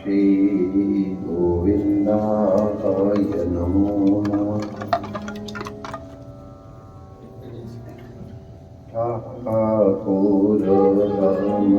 श्रीगोविन्दाय नमो नमः। ठाकुर राम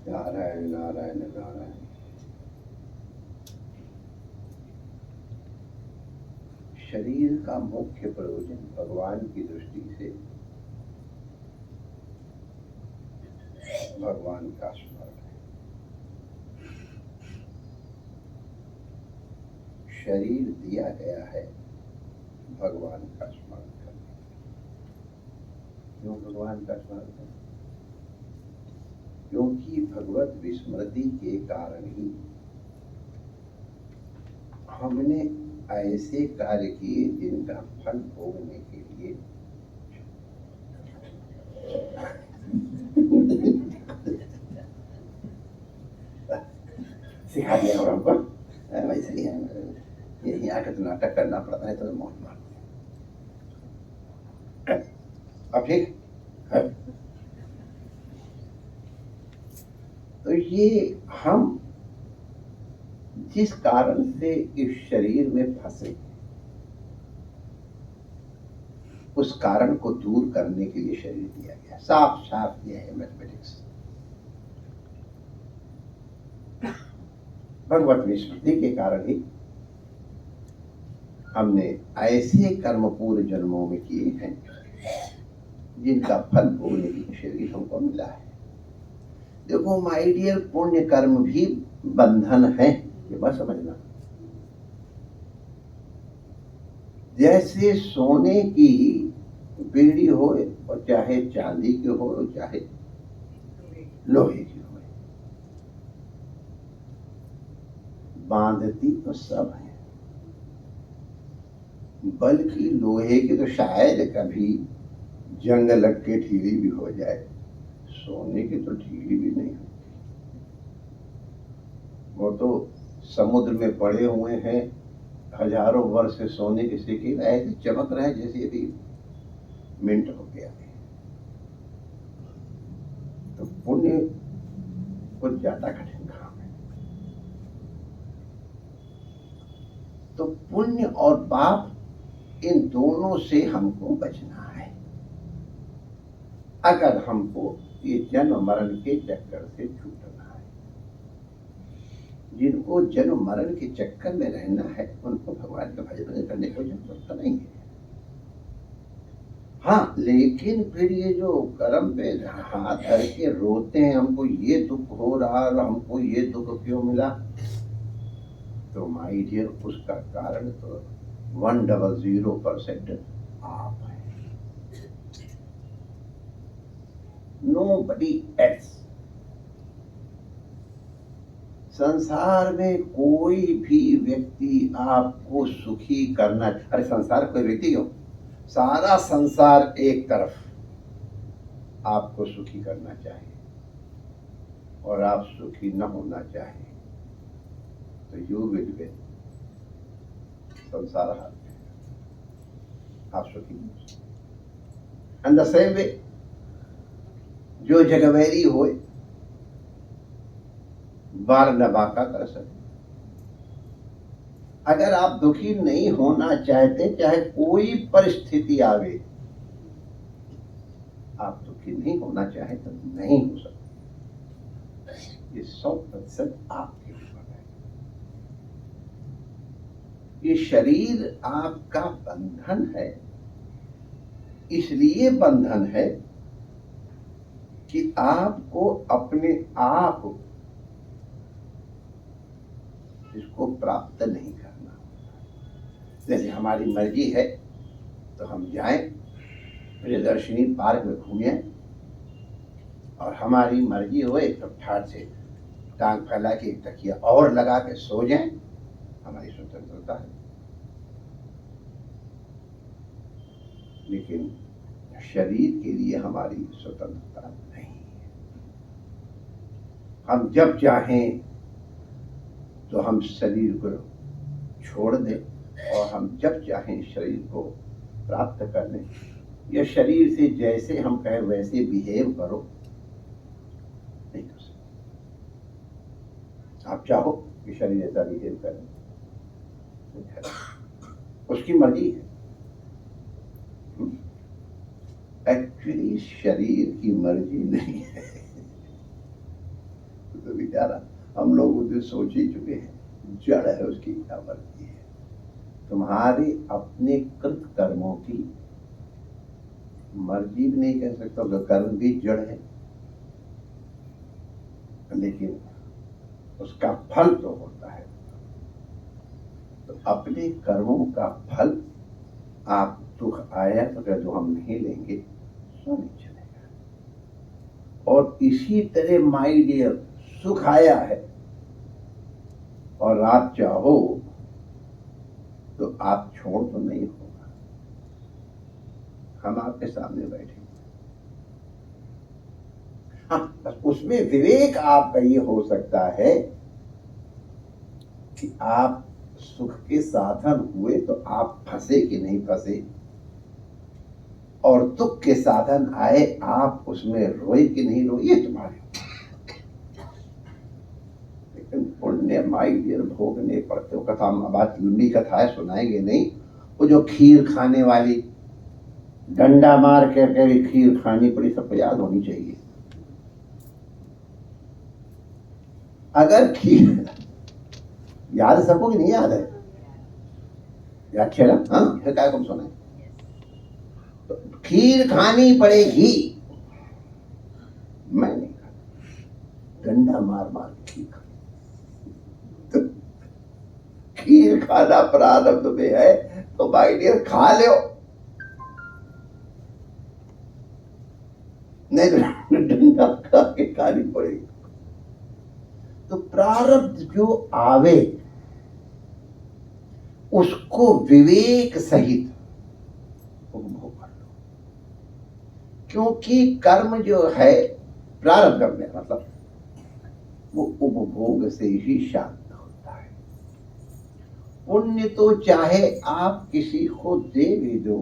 नारायण नारायण नारायण। शरीर का मुख्य प्रयोजन भगवान की दृष्टि से भगवान का स्मरण है। शरीर दिया गया है भगवान का स्मरण करने। क्यों भगवान का स्मरण करने? क्योंकि भगवत विस्मृति के कारण ही हमने ऐसे कार्य किए जिनका फल भोगने के लिए सिखा दिया और हमको वैसे ही यही आकर तो नाटक करना पड़ता है तो मौत मारते हैं। अब ठीक है। तो ये हम जिस कारण से इस शरीर में फंसे उस कारण को दूर करने के लिए शरीर दिया गया, साफ साफ दिया है मैथमेटिक्स। भगवत विस्मृति के कारण ही हमने ऐसे कर्म पूर्व जन्मों में किए हैं जिनका फल भोगने के लिए शरीर हमको मिला है। देखो माय डियर, पुण्य कर्म भी बंधन है, ये बात समझना। जैसे सोने की बीड़ी हो और चाहे चांदी की हो चाहे लोहे की हो, बांधती तो सब है, बल्कि लोहे की तो शायद कभी जंग लग के ढीली भी हो जाए, सोने की तो ढीली भी नहीं होती। वो तो समुद्र में पड़े हुए हैं हजारों वर्ष से सोने के सिक्के, ऐसे चमक रहे जैसे यदि मिंट हो गया है। तो पुण्य कुछ ज्यादा कठिन काम है। तो पुण्य और पाप इन दोनों से हमको बचना है अगर हमको ये जन्म मरण के चक्कर से छूटना है। जिनको जन्म मरण के चक्कर में रहना है उनको भगवान का भजन करने की जरूरत नहीं है। हाँ, लेकिन फिर ये जो कर्म पे हाथ धर के रोते हैं, हमको ये दुख हो रहा और हमको ये दुख क्यों मिला, तो माय डियर उसका कारण तो 100% आप है, nobody else। संसार में कोई भी व्यक्ति आपको सुखी करना, अरे संसार कोई व्यक्ति हो, सारा संसार एक तरफ आपको सुखी करना चाहिए और आप सुखी न होना चाहिए तो यू विल विन। संसार हाथ में, आप सुखी नहीं। एंड द सेम वे जो जगवैरी होए बारनबा का कर सके। अगर आप दुखी नहीं होना चाहते, चाहे कोई परिस्थिति आवे, आप दुखी नहीं होना चाहे तो नहीं हो सकते। ये 100% आपके ऊपर है। ये शरीर आपका बंधन है, इसलिए बंधन है कि आपको अपने आप इसको प्राप्त नहीं करना। जैसे हमारी मर्जी है तो हम जाएं प्रियदर्शनी पार्क में घूमें, और हमारी मर्जी हुए तो ठाट से टांग फैला के एक तकिया और लगा के सो जाएं, हमारी स्वतंत्रता है। लेकिन शरीर के लिए हमारी स्वतंत्रता नहीं है। हम जब चाहें तो हम शरीर को छोड़ दें, और हम जब चाहें शरीर को प्राप्त कर लें। या शरीर से जैसे हम कहें वैसे बिहेव करो, नहीं कर सकते। आप चाहो कि शरीर ऐसा बिहेव करे, उसकी मर्जी है। एक्चुअली शरीर की मर्जी नहीं है। तो बेचारा हम लोग उसे सोच ही चुके हैं, जड़ है उसकी क्या मर्जी है। तुम्हारे अपने कृत कर्मों की मर्जी भी नहीं कह सकता, तो कर्म भी जड़ है, लेकिन उसका फल तो होता है। तो अपने कर्मों का फल, आप दुख आया तो क्या जो हम नहीं लेंगे सो नहीं चलेगा। और इसी तरह माय डियर, सुख आया है और आप चाहो तो आप छोड़ तो नहीं होगा। हम आपके सामने बैठे, हाँ, बस उसमें विवेक आपका ये हो सकता है कि आप सुख के साधन हुए तो आप फंसे कि नहीं फंसे, और दुख के साधन आए आप उसमें रोए कि नहीं रोए, ये तुम्हारे। लेकिन पुण्य माई डियर भोगने पड़ते हो। कथा, बात लंबी कथा है, सुनाएंगे नहीं। वो जो खीर खाने वाली, डंडा मार के भी खीर खानी पड़ी, सबको याद होनी चाहिए। अगर खीर याद सबको कि नहीं याद है, याद है ना? हाँ, फिर क्या कम सुना है। तो खीर खानी पड़ेगी, मैं नहीं खाता, डंडा मार मार खीर खा। तो खीर खाना प्रारब्ध में है तो भाई डियर खा लो, नहीं तो डंडा खा के खानी पड़ेगी। तो प्रारब्ध जो आवे उसको विवेक सहित उपभोग कर लो, क्योंकि कर्म जो है प्रारब्ध में, मतलब वो उपभोग से ही शांत होता है। पुण्य तो चाहे आप किसी को दे भी दो,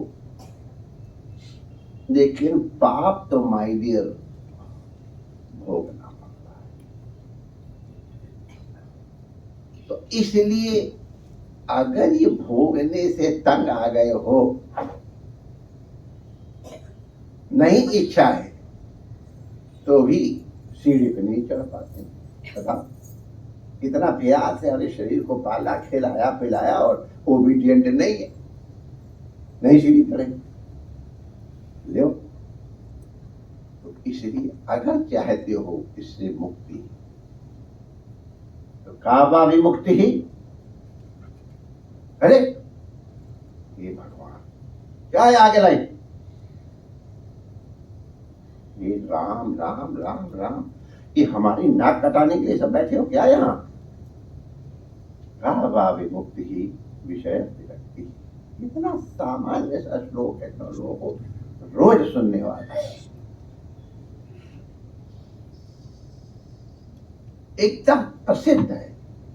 लेकिन पाप तो माय डियर भोगना पड़ता है। तो इसलिए अगर ये भोगने से तंग आ गए हो, नहीं इच्छा है, तो भी सीढ़ी पे नहीं चढ़ पाते। तथा इतना प्यार से अपने शरीर को पाला, खिलाया, पिलाया, और ओबीडियंट नहीं है, नहीं सीढ़ी चढ़ेंगे। लो, तो इसलिए अगर चाहते हो इससे मुक्ति, तो काबा भी मुक्ति ही। अरे ये भगवान क्या है आगे लाइन, ये राम राम राम राम, ये हमारी नाक कटाने के लिए सब बैठे हो क्या यहाँ? काबा भी मुक्ति ही विषय विरक्ति। इतना सामान्य सा श्लोक है, तो लोगों को रोज सुनने वाला है, एकदम प्रसिद्ध है।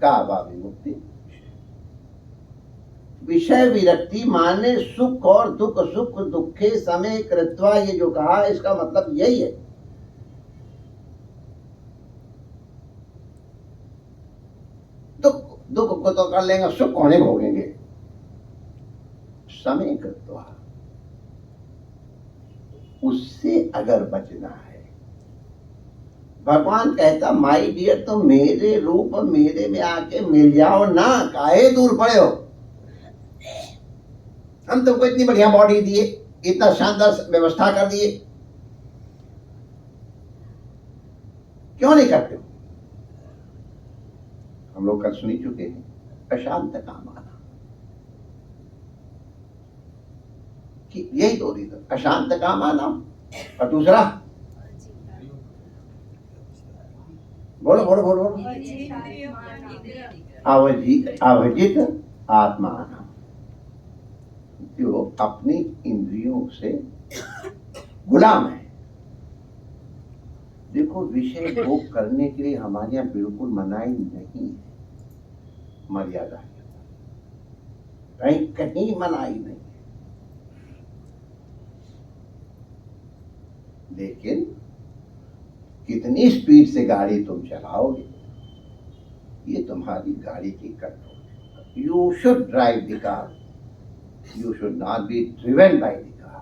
काबा विमुक्ति विषय विरक्ति माने सुख और दुख, सुख दुखे समय कृत्वा, ये जो कहा इसका मतलब यही है दुख को तो कर लेंगे, सुख को नहीं भोगेंगे। समय कृत्वा, उससे अगर बचना है, भगवान कहता माई डियर तुम मेरे रूप मेरे में आके मिल जाओ ना, काहे दूर पड़े हो। हम तुमको इतनी बढ़िया बॉडी दिए, इतना शानदार व्यवस्था कर दिए, क्यों नहीं करते हो। हम लोग कल सुन ही चुके हैं, अशांत कामना, कि यही दो रीजन, अशांत कामना और दूसरा बोलो बोलो बोलो बोलो, अवजित आत्मान, जो अपनी इंद्रियों से गुलाम है। देखो विषय भोग करने के लिए हमारे यहाँ बिल्कुल मनाही नहीं है, मर्यादा है, कहीं कहीं मनाही नहीं है। लेकिन कितनी स्पीड से गाड़ी तुम चलाओगे, ये तुम्हारी गाड़ी की control. You should drive the car, you should not be driven by the car.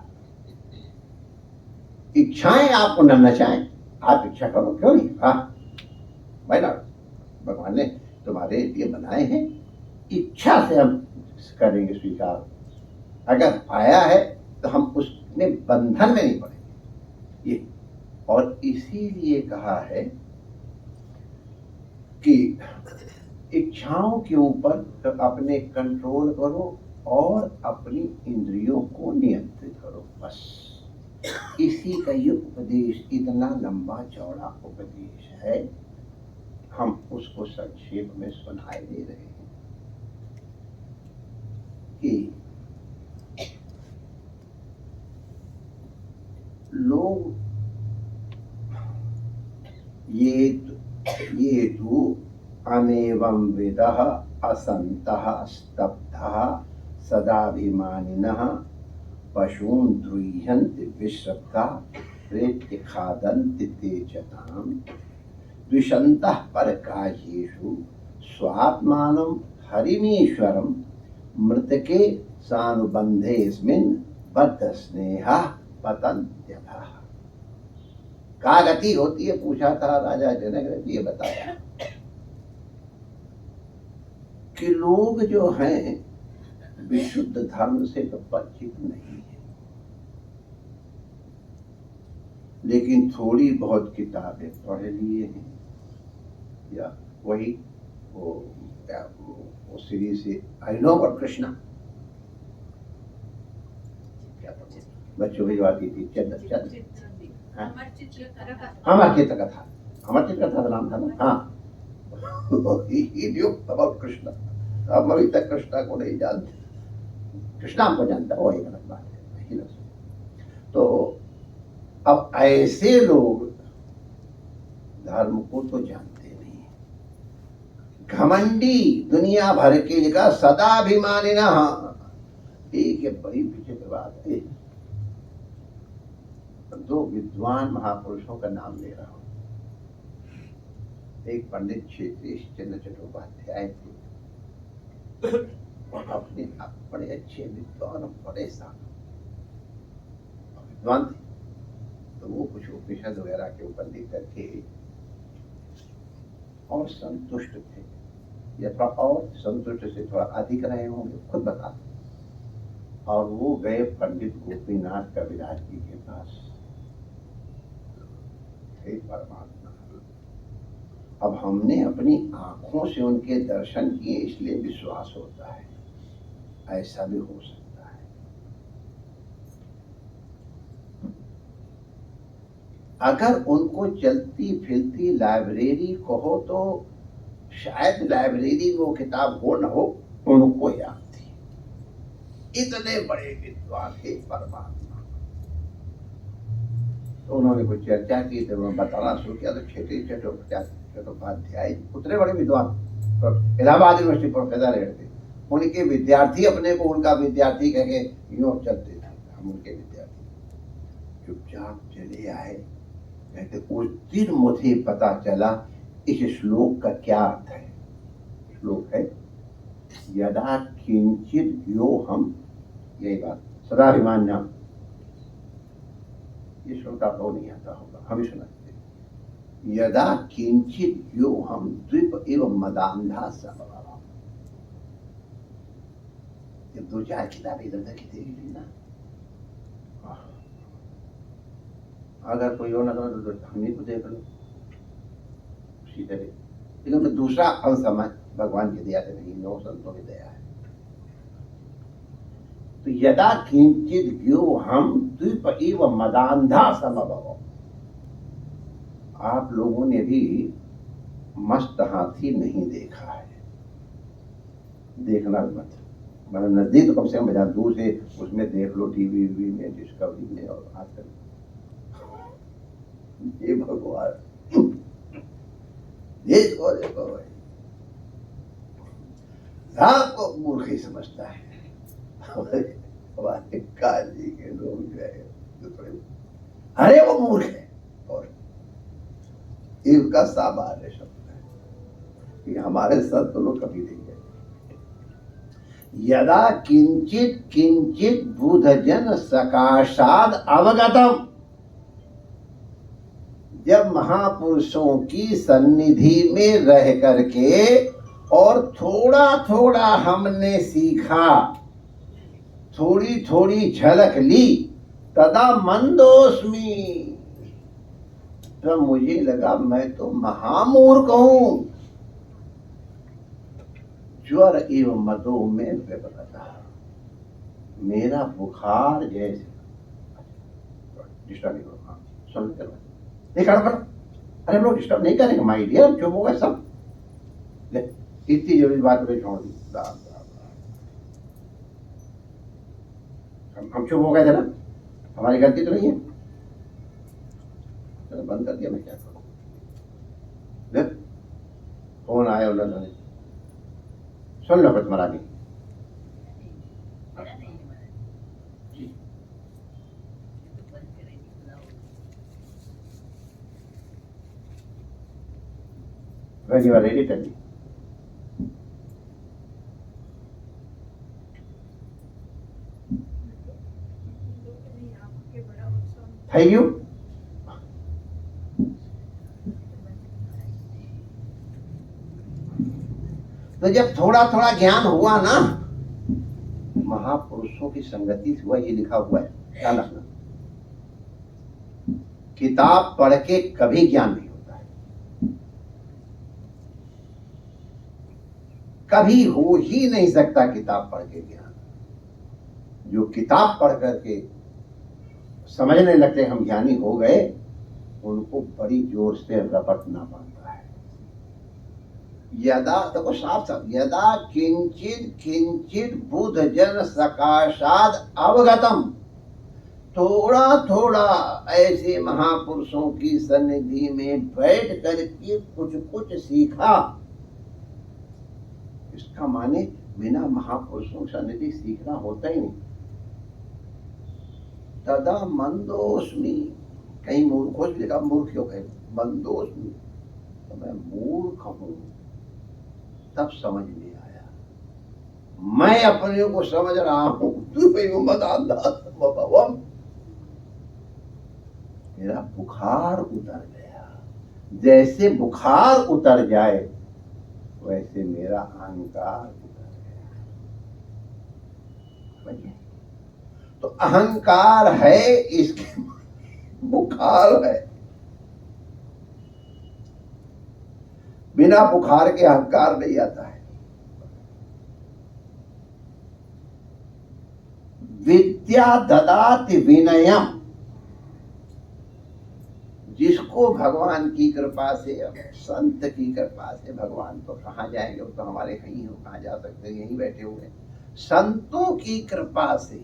इच्छाएं आपको न नचाएं, आप इच्छा करो, क्यों नहीं। हाँ भाई ना, भगवान ने तुम्हारे लिए बनाए हैं, इच्छा से हम करेंगे स्वीकार। अगर आया है तो हम उसमें बंधन में नहीं पड़ेंगे। ये और इसीलिए कहा है कि इच्छाओं के ऊपर अपने कंट्रोल करो और अपनी इंद्रियों को नियंत्रित करो, बस। इसी का ये उपदेश, इतना लंबा चौड़ा उपदेश है, हम उसको संक्षेप में सुनाए दे रहे हैं कि लोग ये तु अनेवं विदः असन्तः स्तब्धः सदाभिमानिनः पशून् द्रुह्यन्ति विश्रब्धा प्रेत्य खादन्ति तेजताम् द्विषन्तः परकायेषु स्वात्मानं हरिमीश्वरं मृतके सानुबन्धेऽस्मिन् बद्धस्नेहः पतन्त्यथः। क्या गति होती है, पूछा था राजा जनक ने, ये बताया कि लोग जो हैं विशुद्ध धर्म से तो परिचित नहीं है, लेकिन थोड़ी बहुत किताबें पढ़ लिए हैं, या वही वो सीरीज से आई नो अबाउट कृष्णा, क्या बच्चों की जो आती थी, अमर चित्रकथा, अमर चित्रकथा का नाम था ना। हाँ अबाउट कृष्णा। अब अभी तक कृष्णा को नहीं जानते, कृष्णा को जानता, वो एक अलग बात है। तो अब ऐसे लोग धर्म को तो जानते नहीं, घमंडी, दुनिया भर के जगह सदाभिमानी ना। एक बड़ी विचित्र बात है, दो विद्वान महापुरुषों का नाम ले रहा हूं। एक पंडित क्षेत्रीय चंद्र चट्टोपाध्याय थे, और अपने आप बड़े अच्छे विद्वान, बड़े विद्वान थे। तो वो कुछ उपनिषद वगैरह के ऊपर लेकर के और संतुष्ट थे, या थोड़ा और संतुष्ट से थोड़ा अधिक रहे होंगे, खुद बता। और वो गए पंडित गोपीनाथ कविराज जी के पास। हे परमात्मा, अब हमने अपनी आंखों से उनके दर्शन किए, इसलिए विश्वास होता है, ऐसा भी हो सकता है। अगर उनको चलती फिरती लाइब्रेरी कहो तो शायद लाइब्रेरी में वो किताब हो न हो, उनको याद थी। इतने बड़े विद्वान थे परमात्मा। तो उन्होंने कुछ चर्चा की, तो उन्होंने बताना शुरू किया। तो क्षेत्रीय चट्टोपाध्याय उतने बड़े विद्वान, तो इलाहाबाद यूनिवर्सिटी प्रोफेसर रहे थे। उनके विद्यार्थी अपने को उनका विद्यार्थी कह के यूं चलते थे, हम उनके विद्यार्थी। चुपचाप चले आए, कहते उस दिन मुझे पता चला इस श्लोक का क्या अर्थ है। श्लोक है, यदा किंचित यो हम, यही बात सदाभिमान्यम, ये श्लोक आपको नहीं आता होगा, हम ही सुनाते। यदा किंचित यो हम द्वीप एवं मदांधा समभाव, जब दो चार किताबें इधर उधर की देख ना, अगर कोई और ना तो हम ही को देख लो उसी तरह। लेकिन तो दूसरा अंश हमें भगवान की दया से नहीं, नौ संतों की दया है। तो यदा किंचित ज्ञो हम द्वीप एवं मदांधा समभव, आप लोगों ने भी मस्त हाथी नहीं देखा है, देखना मत, मतलब नजदीक तो कम से कम बजा, दूर से उसमें देख लो, टीवी में, डिस्कवरी में, और आजकल ये भगवान देखो देखो भाई, आपको मूर्ख ही समझता है। हमारे काजी के लोग जो है तो थोड़े, अरे वो मूर्ख है, और इनका सामान्य शब्द है कि हमारे संत लोग कभी नहीं गए। यदा किंचित किंचित बुधजन सकाशाद अवगतम, जब महापुरुषों की सन्निधि में रह करके और थोड़ा थोड़ा हमने सीखा, थोड़ी थोड़ी झलक ली, तदा मंदोस्मि, तब मुझे लगा मैं तो महामूर्ख हूं। ज्वर एवं मदोह में विपदा, मेरा बुखार जैसे, डिस्टर्ब नहीं करो, हाँ सुन करो, नहीं कर, अरे हम लोग डिस्टर्ब नहीं करेंगे माई डियर, चुप हो गए सब, इतनी जरूरी बात पे छोड़ दी, हम चुप हो गए थे ना, हमारी गलती तो नहीं है, चलो बंद कर दिया, मैं क्या करूं, फोन आया उल्लू ने, सुन लो पर तुम्हारा नहीं when you are ready tell me. Thank you. तो जब थोड़ा थोड़ा ज्ञान हुआ ना, महापुरुषों की संगति से हुआ, ये लिखा हुआ है, ध्यान रखना, किताब पढ़ के कभी ज्ञान नहीं होता है, कभी हो ही नहीं सकता किताब पढ़ के ज्ञान। जो किताब पढ़ करके समझने लगते हम ज्ञानी हो गए, उनको बड़ी जोर से रपटना पड़ता है। यदा, देखो साफ साफ, यदा किंचित किंचित बुध जन सकाशाद अवगतम, थोड़ा थोड़ा ऐसे महापुरुषों की सन्निधि में बैठ करके कुछ कुछ सीखा। इसका माने बिना महापुरुषों की सन्निधि सीखना होता ही नहीं। तदा मंदोस्मि, कहीं मूर्खों से लिखा, मूर्ख क्यों कहे, मंदोस्मि, तो मैं मूर्ख हूं, तब समझ में आया, मैं अपने को समझ रहा हूं, मेरा बुखार उतर गया। जैसे बुखार उतर जाए वैसे मेरा अहंकार उतर गया। तो अहंकार है, इसके बुखार है, बिना बुखार के अहंकार नहीं आता है। विद्या ददाति विनयम, जिसको भगवान की कृपा से, संत की कृपा से, भगवान तो कहाँ जाएंगे, वो तो हमारे कहीं हो, कहाँ जा सकते हैं, यहीं बैठे हुए। संतों की कृपा से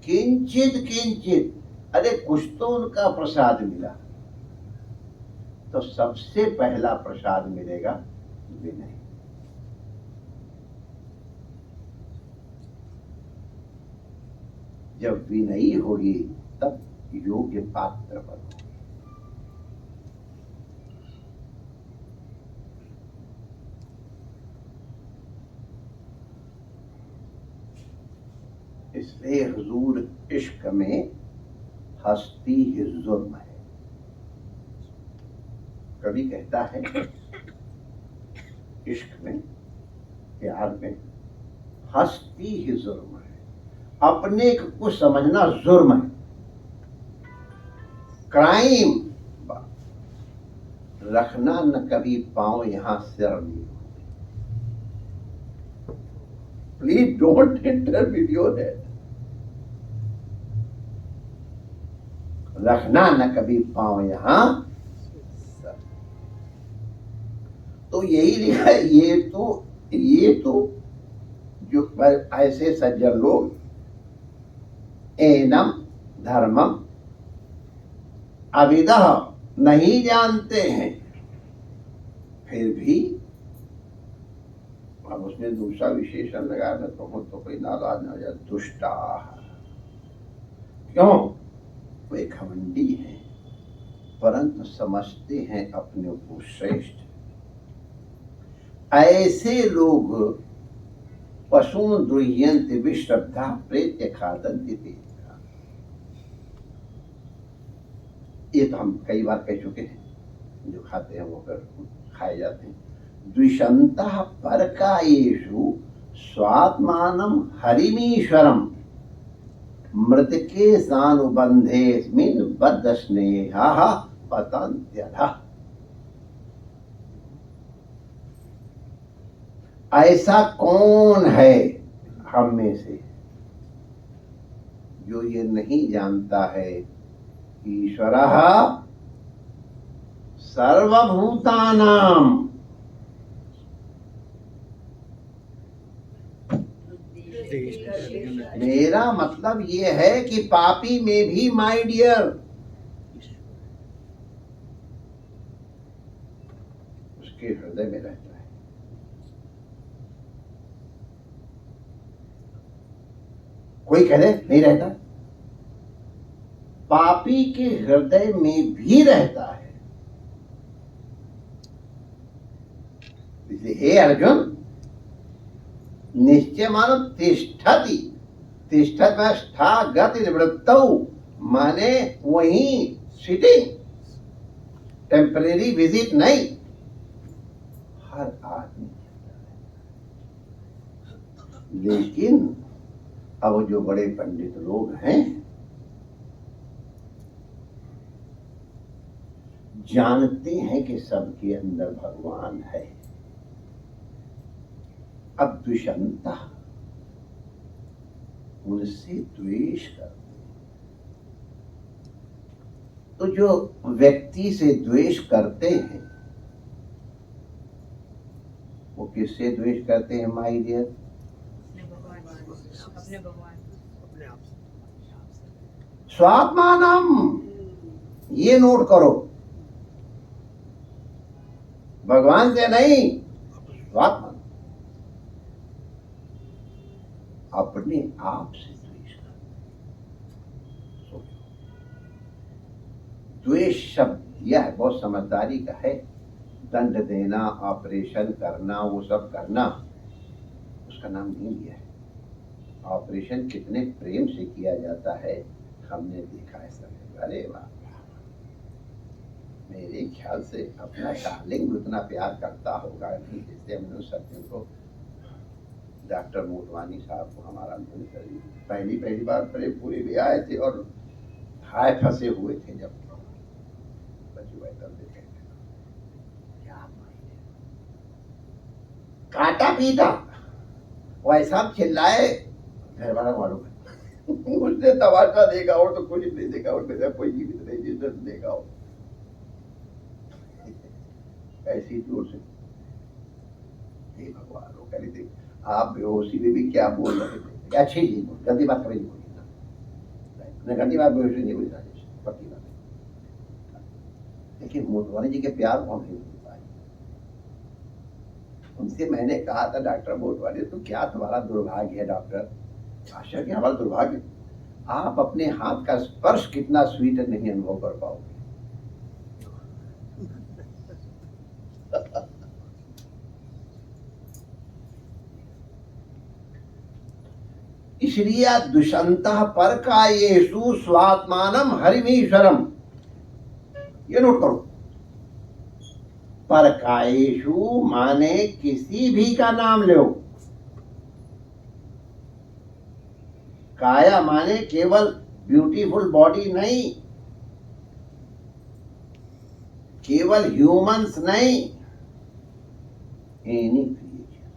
किंचित किंचित, अरे कुछ तो उनका प्रसाद मिला, तो सबसे पहला प्रसाद मिलेगा विनय। जब विनयी होगी तब योग्य पात्र बनोगे। इसलिए हुजूर इश्क में हस्ती ही जुर्म है। कभी कहता है इश्क में, प्यार में हस्ती ही जुर्म है, अपने को समझना जुर्म है, क्राइम। रखना न कभी पाओ यहां सिर नहीं। प्लीज डोंट इंटरवीडियो दैट। रखना न कभी पाओ यहां सिर। तो यही लिखा है। ये तो जो ऐसे सज्जन लोग एनम धर्मम अविदः नहीं जानते हैं, फिर भी अब उसने दूसरा विशेषण लगाया, मैं कहूं तो कोई नाराज ना हो जाए, दुष्टा। क्यों? वे घमंडी हैं परंतु समझते हैं अपने को श्रेष्ठ। ऐसे लोग पशून दुह्यन्ति विश्रद्धा प्रेत्य खादन्ति तेजसा। ये तो हम कई बार कह चुके हैं, जो खाते हैं वो कर खाए जाते हैं। द्विषन्तः परकायेषु स्वात्मानं हरिमीश्वरम् मृतके सानुबन्धेस्मिन् बद्ध स्नेहाः पतन्त्यधः। ऐसा कौन है हम में से जो ये नहीं जानता है ईश्वरः सर्वभूतानां। मेरा मतलब ये है कि पापी में भी माय डियर उसके हृदय में रहता है। कोई कह दे नहीं रहता, पापी के हृदय में भी रहता है। इसलिए हे अर्जुन निश्चय मानो तिष्ठति, तिष्ठत में स्था गति निवृत्तौ माने वहीं सिटिंग, टेम्परेरी विजिट नहीं। हर आदमी, लेकिन अब जो बड़े पंडित लोग हैं जानते हैं कि सबके अंदर भगवान है। अब द्विषंता उनसे द्वेष करते हैं। तो जो व्यक्ति से द्वेष करते हैं वो किससे द्वेष करते हैं माय डियर? अपने भगवान, अपने आप। स्वात्मानम, ये नोट करो, भगवान से नहीं, स्वात्मान, अपने आप से द्वेष कर। द्वेष शब्द यह बहुत समझदारी का है। दंड देना, ऑपरेशन करना, वो सब करना, उसका नाम नहीं लिया है। ऑपरेशन कितने प्रेम से किया जाता है हमने देखा है सब। अरे वाह, मेरे ख्याल से अपना डार्लिंग उतना प्यार करता होगा नहीं जैसे हमने सत्य को। डॉक्टर मोटवानी साहब को हमारा पहली बार पूरे भी आए थे और हाय फंसे हुए थे जब बच्चे तब देखे क्या काटा पीटा वैसा चिल्लाए, घर वाला मालूम है उसने तमाशा देखा और तो कुछ नहीं देखा, और मेरा कोई जीवित नहीं जिस देखा हो। ऐसी जोर से हे भगवान, वो कह रही थी आप बेहोशी में भी क्या बोल रहे थे? अच्छी नहीं बोल, गंदी बात कभी नहीं बोली, गंदी बात बेहोशी नहीं बोली राजेश, पक्की बात है। लेकिन मोटवानी जी के प्यार को हम नहीं भूल पाए। उनसे मैंने कहा था डॉक्टर मोटवानी तो क्या तुम्हारा दुर्भाग्य है डॉक्टर? आशा कि हमारा दुर्भाग्य, आप अपने हाथ का स्पर्श कितना स्वीट नहीं अनुभव कर पाओगे। श्रिया दुष्यंतः पर कायेषु स्वात्मानम हरिमीश्वरम। ये नोट करो, पर कायेषु माने किसी भी का नाम लो। काया माने केवल ब्यूटीफुल बॉडी नहीं, केवल ह्यूमंस नहीं, एनी क्रिएचर।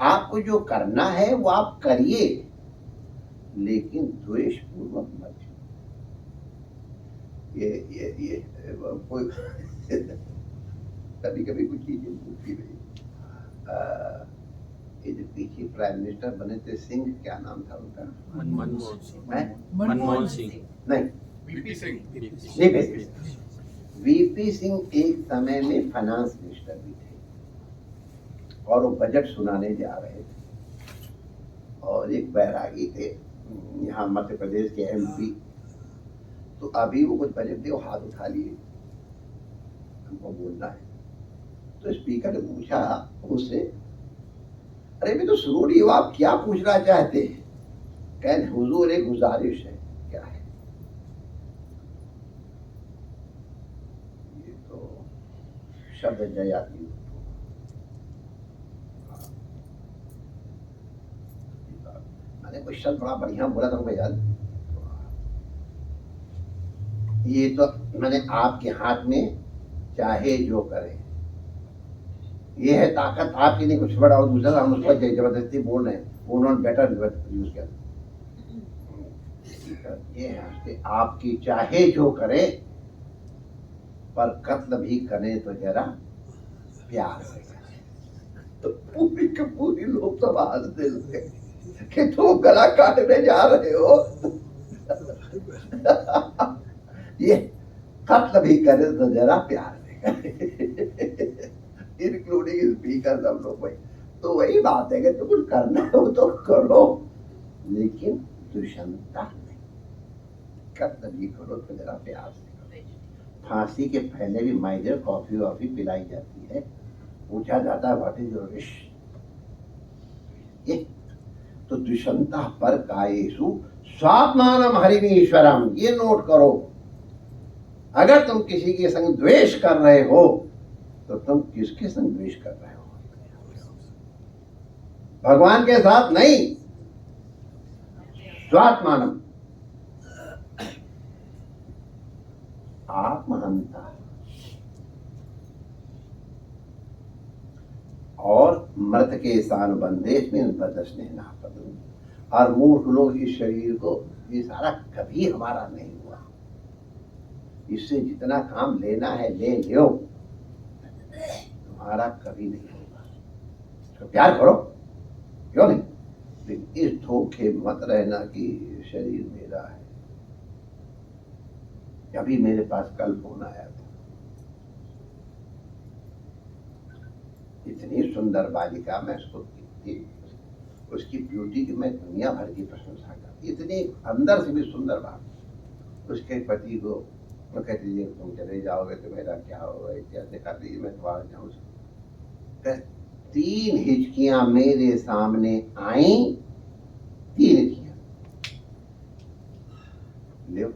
आपको जो करना है वो आप करिए, लेकिन द्वेष पूर्वक मत। ये कोई कभी कभी कुछ चीजें पूछी गई। ये जो पीछे प्राइम मिनिस्टर बने थे सिंह, क्या नाम था उनका? मनमोहन सिंह। हैं? मनमोहन सिंह। नहीं, वीपी सिंह। वीपी सिंह एक समय में फाइनेंस मिनिस्टर भी थे और वो बजट सुनाने जा रहे थे, और एक बैरागी थे यहाँ मध्य प्रदेश के एमपी। तो अभी वो कुछ बजट थे, वो हाथ उठा लिए, हमको बोलना है। तो स्पीकर ने पूछा उससे, अरे भी तो शुरू नहीं हुआ, आप क्या पूछना चाहते हैं? कह, हुजूर एक गुजारिश है। क्या है? ये तो शब्द जयाती। मैंने कोई शब्द बड़ा बढ़िया बोला था याद। ये तो मैंने आपके हाथ में चाहे जो करे, ये है ताकत आपकी नहीं, कुछ बड़ा। और दूसरा हम उसको जबरदस्ती बोल रहे हैं, उन्होंने बेटर यूज किया। ये है आपकी चाहे जो करे, पर कत्ल भी करे तो जरा प्यार से करे। तो पूरी की पूरी लोकसभा हंसते थे कि तुम गला काटने जा रहे हो। ये कत्ल भी करे तो जरा प्यार से करे, इंक्लूडिंग स्पीकर सब लोग। भाई तो वही बात है कि तुम कुछ करना है वो तो करो, लेकिन दुष्यंता नहीं। कत्ल भी करो तो जरा प्यार से करो। फांसी के पहले भी माइजर कॉफी वॉफी पिलाई जाती है, पूछा जाता है व्हाट इज योर विश। ये तो दुष्यंता पर कायेषु स्वात्मानम हरिमीश्वरम। ये नोट करो, अगर तुम किसी के संग द्वेष कर रहे हो तो तुम किसके संग द्वेष कर रहे हो? भगवान के साथ नहीं। स्वात्मानम आत्महंता और मृत के सानुबंधेश में बदस्नेह। और मूर्ख लोग इस शरीर को, ये सारा कभी हमारा नहीं हुआ, इससे जितना काम लेना है ले लो, तुम्हारा कभी नहीं होगा। तो प्यार करो, क्यों नहीं? लेकिन इस धोखे मत रहना कि शरीर मेरा है। अभी मेरे पास कल फोन आया था, इतनी सुंदर बालिका, मैं उसकी ब्यूटी की मैं दुनिया भर की प्रशंसा करती, इतनी अंदर से भी सुंदर बात। उसके पति को वो कहती है तुम चले जाओगे तो मेरा क्या होगा, इत्यादि कर दीजिए, मैं तुम्हारा जाऊँ। 3 हिचकियां मेरे सामने आई, 3 हिचकियां। लो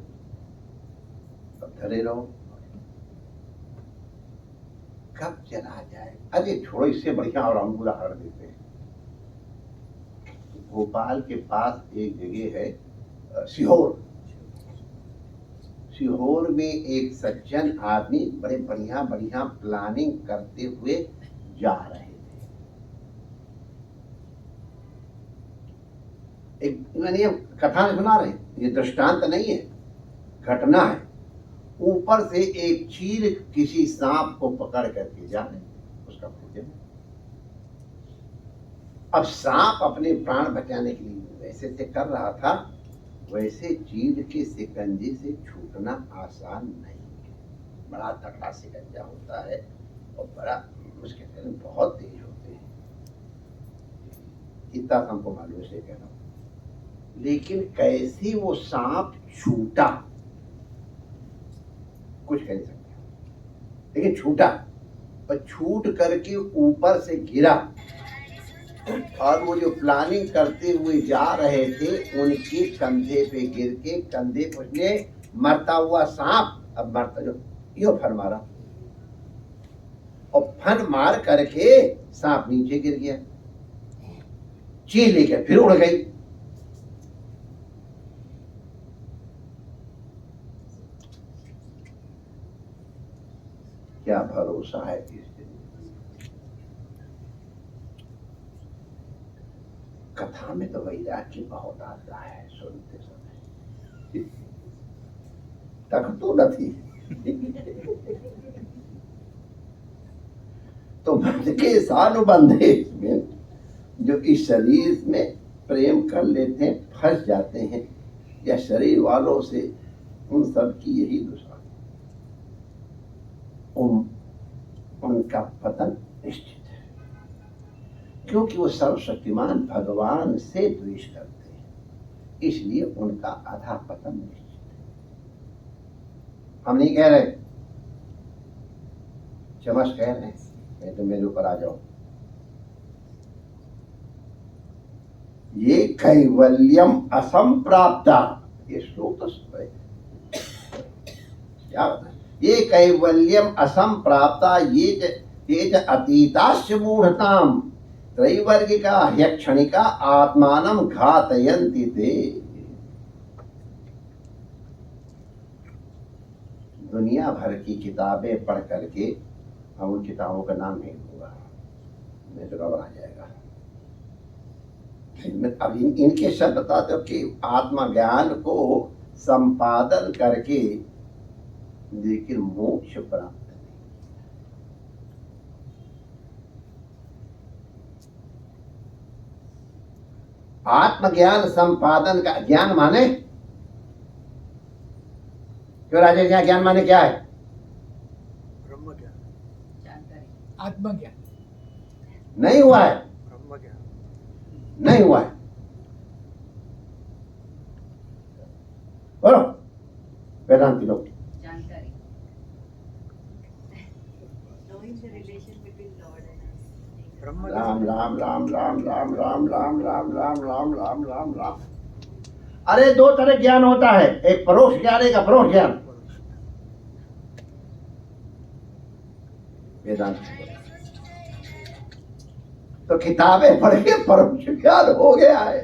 अब धरे रहो, कब चला जाए। अरे छोड़ो, इससे बढ़िया और हम उदाहरण देते हैं। भोपाल के पास एक जगह है सीहोर। सीहोर में एक सज्जन आदमी बड़े बढ़िया बढ़िया प्लानिंग करते हुए जा रहे थे। एक मैंने कथा में सुना रहे, ये दृष्टांत नहीं है, घटना है। ऊपर से एक चील किसी सांप को पकड़ करके जा रहे, उसका भोजन। अब सांप अपने प्राण बचाने के लिए वैसे से कर रहा था, वैसे चील के शिकंजे से छूटना आसान नहीं है। बड़ा तगड़ा शिकंजा होता है और बड़ा मुश्किल है, बहुत तेज होते हैं। इतना हमको मालूम से कह रहा हूं। लेकिन कैसे वो सांप छूटा कुछ कह नहीं सकते, लेकिन छूटा और छूट करके ऊपर से गिरा और वो जो प्लानिंग करते हुए जा रहे थे उनके कंधे पे गिर के, कंधे पर उसने मरता हुआ सांप, अब मरता जो यो फन मारा और फन मार करके सांप नीचे गिर गया, चील लेकर फिर उड़ गई। क्या भरोसा है इस दिन। कथा में तो वैराग्य बहुत आता है सुनते समय, तक तो नहीं तो बंध के सानुबंधे में जो इस शरीर में प्रेम कर लेते हैं फंस जाते हैं, या शरीर वालों से उन सब की यही दुश्मन, उनका पतन निश्चित है, क्योंकि वो सर्वशक्तिमान भगवान से द्वेष करते हैं, इसलिए उनका आधा पतन निश्चित है। हम नहीं कह रहे, चमच कह रहे हैं, नहीं तो मेरे ऊपर आ जाओ। ये कैवल्यम असंप्राप्ता, ये श्लोक तो सुन, क्या होता है, ये कैवल्यम असंप्राप्ता ये अतीताश्च मूढ़ताम त्रैवर्गिका ह्यक्षणिका आत्मानं घातयन्ति ते। दुनिया भर की किताबें पढ़ करके, हम उन किताबों का नाम नहीं लूंगा, मैं तो गड़बड़ा जाएगा। अब इनके शब्द बताते हो कि आत्मज्ञान को संपादन करके लेकिन मोक्ष प्राप्त नहीं। आत्मज्ञान संपादन का ज्ञान माने क्यों राजेश, यहाँ ज्ञान माने क्या है? ब्रह्म ज्ञान, आत्मज्ञान नहीं हुआ है, ब्रह्म ज्ञान नहीं हुआ है, बोलो वेदांती लोग। ब्रह्म राम राम राम राम राम राम राम राम राम राम राम राम राम। अरे दो तरह ज्ञान होता है, एक परोक्ष ज्ञान, एक अपरोक्ष ज्ञान। वेदांत तो किताबें पढ़ के परोक्ष ज्ञान हो गया है,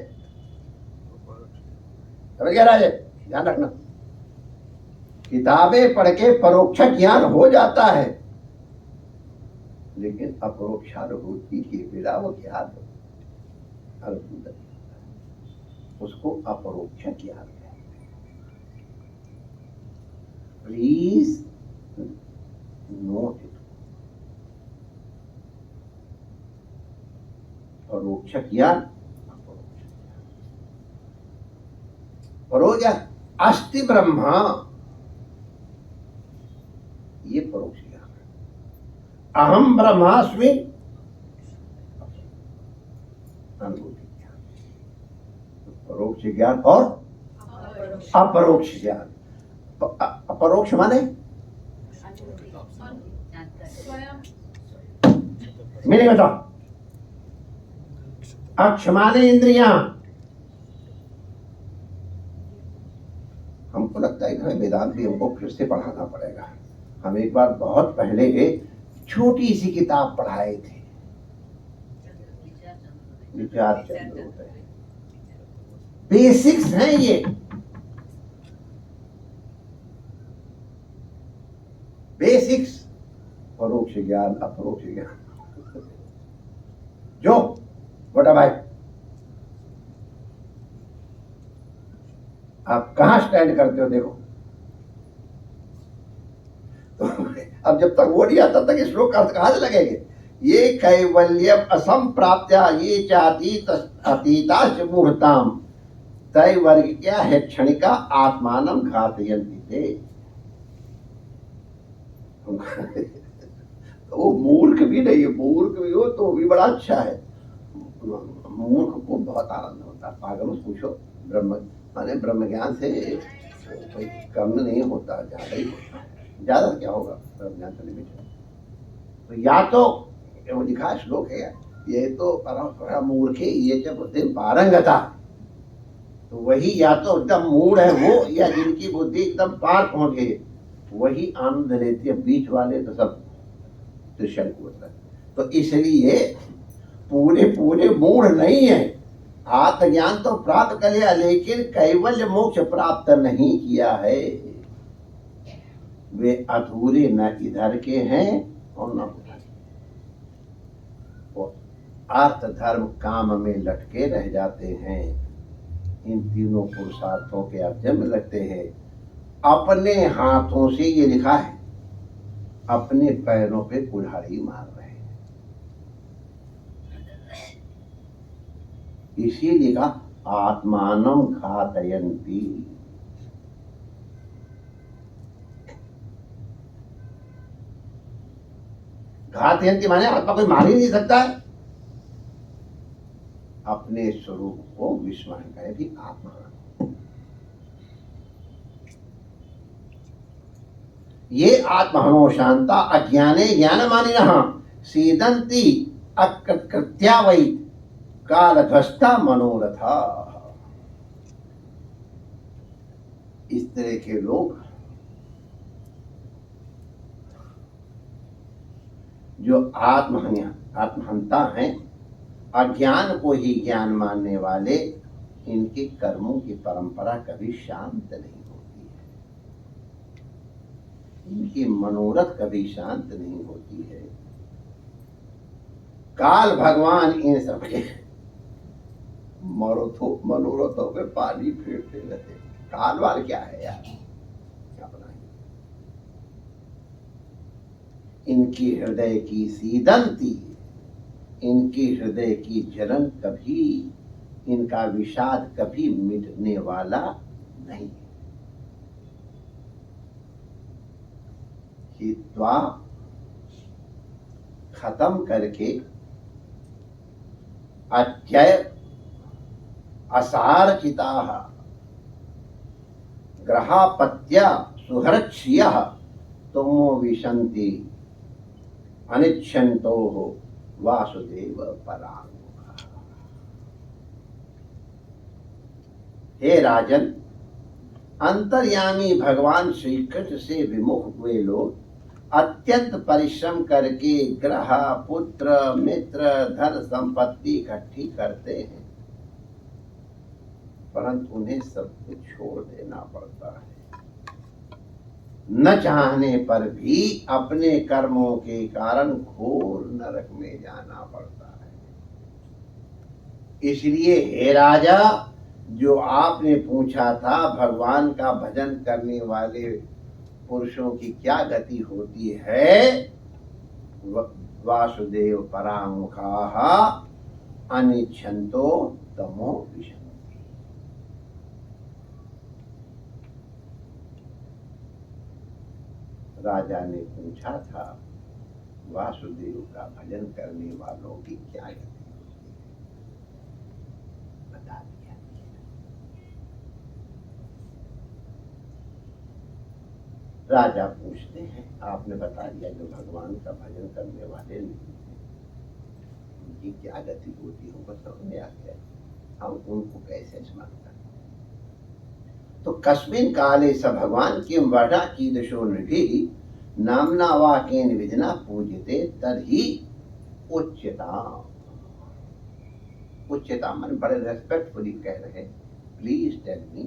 समझ गया राजे, ध्यान रखना। किताबें पढ़ के परोक्ष ज्ञान हो जाता है, लेकिन अपरोक्षानुभूति के बिना वो ज्ञान अनुभूत, उसको अपरोक्ष ज्ञान है। Please note it. परोक्ष ज्ञान, परोक्ष ज्ञान अस्ति ब्रह्मा, ये परोक्ष ज्ञान है। अहम ब्रह्मास्मि अनुभूति ज्ञान, परोक्ष ज्ञान और अपरोक्ष ज्ञान। अपरोक्ष माने मेरे बताओ, अक्ष माने इंद्रियां। हमको लगता है कि वेदांत भी हमको फिर से पढ़ाना पड़ेगा। हम एक बार बहुत पहले छोटी सी किताब पढ़ाए थे, विचार चंद्रोदय, बेसिक्स हैं ये, बेसिक्स, परोक्ष ज्ञान अपरोक्ष ज्ञान। जो छोटा भाई आप कहां स्टैंड करते हो देखो। तो अब जब तक वो नहीं आता तक श्लोक अर्थ कहां से लगेंगे। ये कैवल्यम असंप्राप्त्या ये चातीत अतीताश्च मुहूर्ताम त्रैवर्गिका है क्षणिका आत्मानं घातयन्ति ते। तो वो मूर्ख भी नहीं है, मूर्ख भी हो तो भी बड़ा अच्छा है। मूर्ख को बहुत आनंद होता है, पागल से पूछो, ब्रह्म माने ब्रह्म ज्ञान से कोई कम नहीं होता, ज्यादा ही होता है। ज्यादा क्या होगा ब्रह्म ज्ञान से लिमिट। तो या तो वो लिखा श्लोक है, ये तो परम मूर्ख है, ये जब बुद्धि पारंगता, तो वही या तो एकदम मूड है वो, या जिनकी बुद्धि एकदम पार पहुंच गई वही आनंद लेती है। बीच वाले तो सब त्रिशंकु होता है। तो इसलिए पूरे पूरे मूड नहीं है। आत्मज्ञान तो प्राप्त कर लिया, लेकिन कैवल्य मोक्ष प्राप्त नहीं किया है। वे अधूरे न इधर के हैं और न उधर। वो अर्थ धर्म काम में लटके रह जाते हैं। इन तीनों पुरुषार्थों के अर्जन में लगते हैं। अपने हाथों से, ये लिखा है, अपने पैरों पे कुल्हाड़ी मार रहे हैं। इसीलिए कहा आत्मानम घातयन्ति। घातयन्ति माने आत्मा कोई मार ही नहीं सकता है। अपने स्वरूप को विस्मरण करें कि आत्मा। ये आत्महनो शांता अज्ञाने ज्ञानमानिनः सीदन्ति अकृत्या वै कालध्वस्ता मनोरथा। इस तरह के लोग जो आत्महंता हैं, अज्ञान को ही ज्ञान मानने वाले, इनके कर्मों की परंपरा कभी शांत नहीं होती है। इनकी मनोरथ कभी शांत नहीं होती है। काल भगवान इन सबके मनोरथों पे पानी फेरते रहते। कालवाल क्या है यार, अपना इनकी हृदय की सीदंती, इनकी हृदय की जलन कभी, इनका विषाद कभी मिटने वाला नहीं। हित्वा खत्म करके अत्यय असारचिताः ग्रहापत्या सुहृच्छ्रियः तुमो विशन्ति अनिच्छन्तोः वासुदेव पराङ्मुखः। हे राजन, अंतर्यामी भगवान श्री कृष्ण से विमुख हुए लोग अत्यंत परिश्रम करके ग्रह, पुत्र, मित्र, धन संपत्ति इकट्ठी करते हैं, परंतु उन्हें सब कुछ छोड़ देना पड़ता है। न चाहने पर भी अपने कर्मों के कारण घोर नरक में जाना पड़ता है। इसलिए हे राजा, जो आपने पूछा था भगवान का भजन करने वाले पुरुषों की क्या गति होती है, वासुदेव परामुखाः अनिच्छन्तो तमो विशन्ति। राजा ने पूछा था वासुदेव का भजन करने वालों की क्या गति होती है, बता दिया। राजा पूछते हैं, आपने बता दिया जो भगवान का भजन करने वाले नहीं हैं, उनकी क्या गति होती है, हमको समझ में आ गया। हम उनको कैसे स्मरण करें? तो कस्मिन् काले स भगवान किं वर्ण कीदृशो नृभिः नाम्ना वा केन विधिना पूज्यते तर्हि उच्यताम्। उच्यताम् माने बड़े रेस्पेक्टफुली कह रहे हैं, प्लीज टेल मी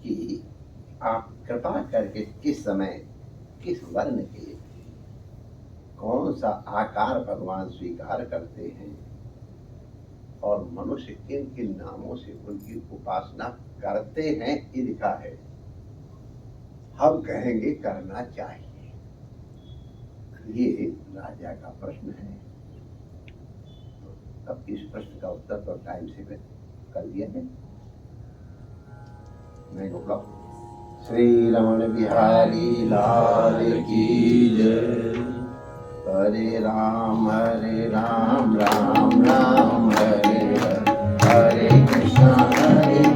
कि आप कृपा करके किस समय, किस वर्ण के, कौन सा आकार भगवान स्वीकार करते हैं और मनुष्य किन किन नामों से उनकी उपासना करते हैं, ये लिखा है। हम कहेंगे करना चाहिए। ये राजा का प्रश्न है। तो अब इस प्रश्न का उत्तर तो टाइम से कर दिया है, नहीं रोका। श्री रमण बिहारी लाल की जय। हरे राम राम राम हरे हरे, हरे कृष्णा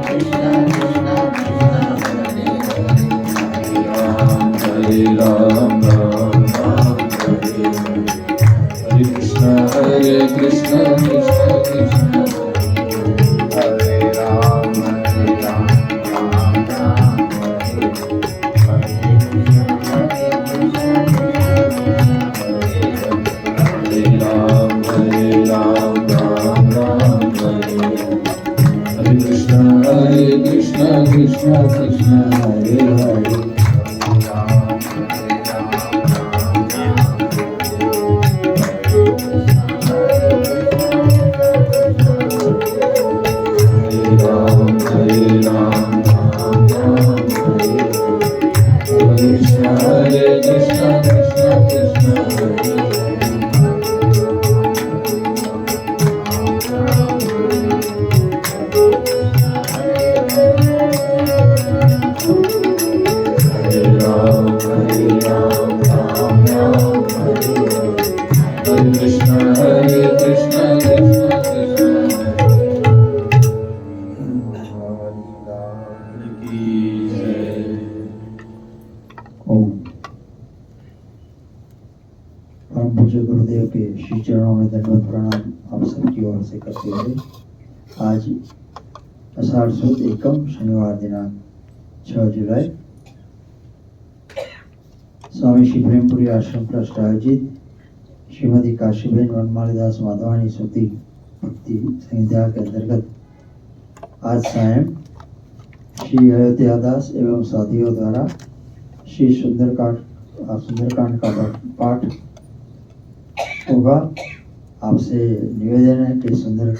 कृष्णा कृष्णा हरे हरे, हरे राम राम राम हरे हरे, हरे कृष्णा परम पूज्य गुरुदेव के श्री चरणों में दंडवत प्रणाम आप सबकी ओर से करते हुए आज आषाढ़ सुद एकम शनिवार दिनांक 6 जुलाई स्वामी श्री प्रेमपुरी आश्रम ट्रस्ट आयोजित श्रीमती काशीबेन वनमालीदास माधवानी स्तुति भक्ति संध्या के अंतर्गत आज सायं श्री अयोध्यादास एवं साथियों द्वारा श्री सुंदरकांड का पाठ होगा। आपसे निवेदन है कि सुंदरकांड